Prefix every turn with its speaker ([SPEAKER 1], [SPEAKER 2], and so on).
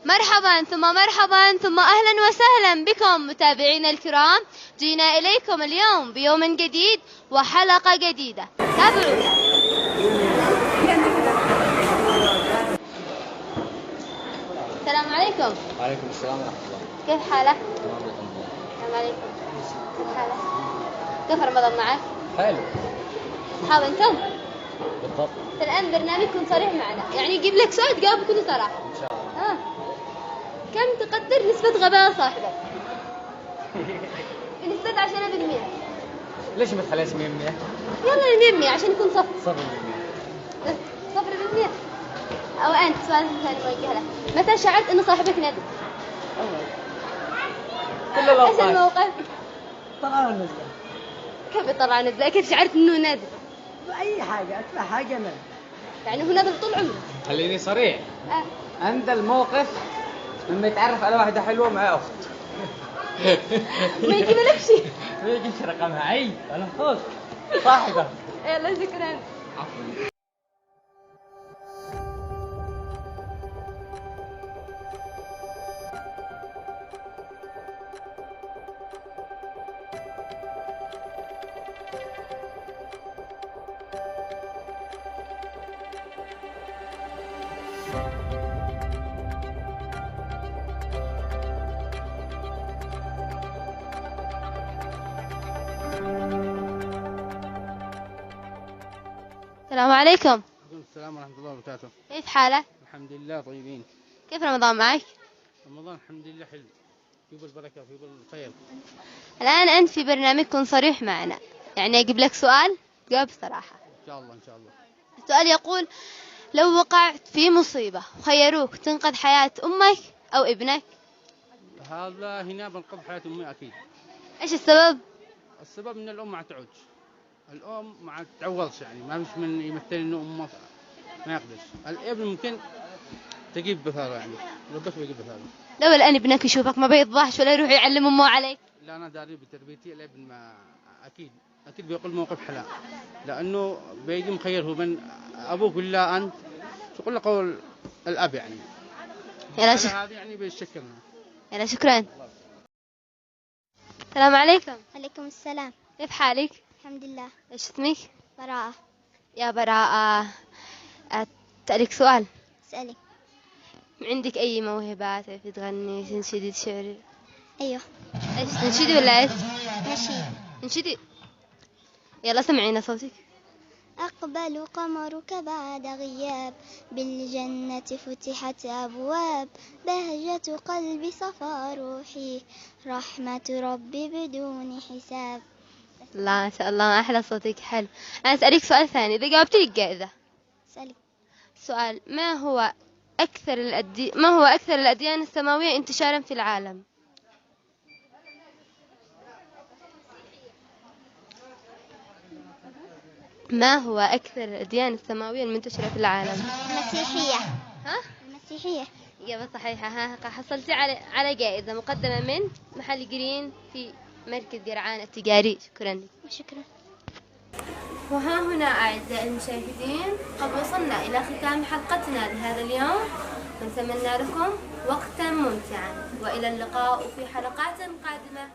[SPEAKER 1] مرحبا ثم مرحبا ثم أهلا وسهلا بكم متابعينا الكرام. جينا إليكم اليوم بيوم جديد وحلقة جديدة، تابعونا. السلام عليكم.
[SPEAKER 2] وعليكم السلام ورحمة الله.
[SPEAKER 1] كيف حالك؟
[SPEAKER 2] تمام الحمد لله.
[SPEAKER 1] السلام عليكم. كيف حالك؟ كيف رمضان معك؟
[SPEAKER 2] حلو.
[SPEAKER 1] أصحاب أنتم؟
[SPEAKER 2] بالضبط.
[SPEAKER 1] الآن برنامجكم صريح معنا، يعني يجيب لك سؤال تجاوب بكل صراحة.
[SPEAKER 2] إن شاء الله.
[SPEAKER 1] كم تقدر نسبة غباء صاحبك؟ بنسبة 10%.
[SPEAKER 2] ليش ما تخليش 100%؟
[SPEAKER 1] يلا 100% عشان يكون صفر.
[SPEAKER 2] 0%.
[SPEAKER 1] 0%. أو أنت سؤال ثاني موجه لك، متى شعرت إنه صاحبك ندم؟
[SPEAKER 2] كل الأوقات.
[SPEAKER 1] إيش الموقف؟
[SPEAKER 3] طلعوا النزلة
[SPEAKER 1] كيف طلع نزل؟ كيف شعرت إنه ندم؟
[SPEAKER 3] بأي حاجة أكثر حاجة أنا
[SPEAKER 1] يعني هو ندم طول عمره.
[SPEAKER 2] خليني صريح. عند الموقف لما يتعرف على واحدة حلوة معي أخت.
[SPEAKER 1] ما يجيب لك شيء.
[SPEAKER 2] ما يجيش رقمها أي أنا أخت صاحبة.
[SPEAKER 1] يلا شكرا.
[SPEAKER 2] عفوا.
[SPEAKER 1] السلام عليكم.
[SPEAKER 4] وعليكم السلام ورحمة الله وبركاته.
[SPEAKER 1] كيف حالك؟
[SPEAKER 4] الحمد لله طيبين.
[SPEAKER 1] كيف رمضان معك؟
[SPEAKER 4] رمضان الحمد لله حلو، فيه البركة وفيه الخير.
[SPEAKER 1] الآن أنت في برنامجكم صريح معنا، يعني أجيب لك سؤال جاوب بصراحة.
[SPEAKER 4] إن شاء الله إن شاء الله.
[SPEAKER 1] السؤال يقول: لو وقعت في مصيبة وخيروك تنقذ حياة أمك أو ابنك،
[SPEAKER 4] هذا هنا بنقذ حياة أمي أكيد.
[SPEAKER 1] إيش السبب؟
[SPEAKER 4] السبب إن الأم ما تعوج، الأم ما تعوضش، يعني ما مش من يمثل إنه أمه ما يقدرش. الابن ممكن تجيب بثاره، يعني ربك بيجيب بثاره.
[SPEAKER 1] لو الآن ابنك يشوفك ما بيضحش ولا يروح يعلم أمه عليك؟
[SPEAKER 4] لا أنا داري بتربيتي الابن ما أكيد بيقول موقف حلا، لأنه بيجي مخير هو من أبوك ولا أنت، تقول له قول الأب يعني. هذا يعني بيشكلنا.
[SPEAKER 1] يلا شكرا. السلام عليكم.
[SPEAKER 5] عليكم السلام.
[SPEAKER 1] كيف حالك؟
[SPEAKER 5] الحمد لله.
[SPEAKER 1] ايش اسمك؟
[SPEAKER 5] براءة.
[SPEAKER 1] يا براءة، أسألك سؤال.
[SPEAKER 5] اسألي.
[SPEAKER 1] عندك أي موهبات؟ تعرفي تغني، تنشدي، تشعري؟
[SPEAKER 5] أيوه.
[SPEAKER 1] ايش تنشدي ولا ايش؟
[SPEAKER 5] نشيد.
[SPEAKER 1] تنشدي. يلا سمعينا صوتك.
[SPEAKER 5] أقبل قمرك بعد غياب، بالجنة فتحت أبواب، بهجة قلبي صفى روحي، رحمة ربي بدون حساب.
[SPEAKER 1] الله ما شاء الله، ما أحلى صوتك، حلو. أنا أسألك سؤال ثاني، إذا جاوبت لك جائزة.
[SPEAKER 5] اسألي.
[SPEAKER 1] سؤال: ما هو أكثر الأديان السماوية انتشارا في العالم؟ ما هو أكثر الأديان السماوية المنتشرة في العالم؟
[SPEAKER 5] المسيحية.
[SPEAKER 1] ها؟
[SPEAKER 5] المسيحية.
[SPEAKER 1] إجابة صحيحة. ها حصلتي على جائزة مقدمة من محل جرين في مركز جرعان التجاري. شكرا لك.
[SPEAKER 5] شكرا.
[SPEAKER 1] وها هنا أعزائي المشاهدين قد وصلنا إلى ختام حلقتنا لهذا اليوم، ونتمنى لكم وقتا ممتعا، وإلى اللقاء في حلقات قادمة.